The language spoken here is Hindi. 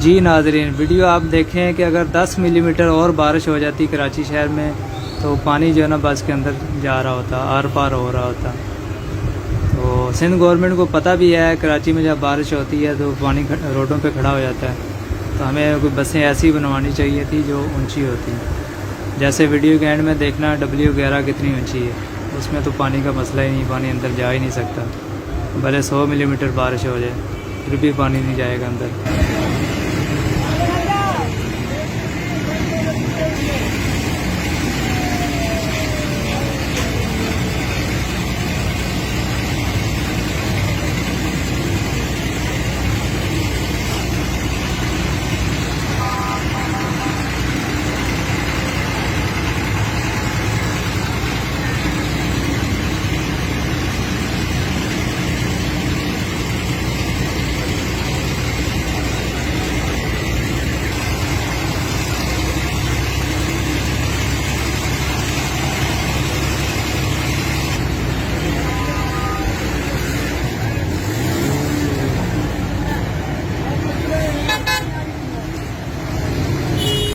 जी नाज़रीन, वीडियो आप देखें कि अगर 10 मिलीमीटर और बारिश हो जाती कराची शहर में तो पानी जो है ना बस के अंदर जा रहा होता, आर पार हो रहा होता। तो सिंध गवर्नमेंट को पता भी है कराची में जब बारिश होती है तो पानी रोडों पे खड़ा हो जाता है। तो हमें कोई बसें ऐसी बनवानी चाहिए थी जो ऊंची होती। जैसे वीडियो के एंड में देखना W11 कितनी ऊंची है, उसमें तो पानी का मसला ही नहीं, पानी अंदर जा ही नहीं सकता। भले 100 मिलीमीटर बारिश हो जाए फिर भी पानी नहीं जाएगा अंदर।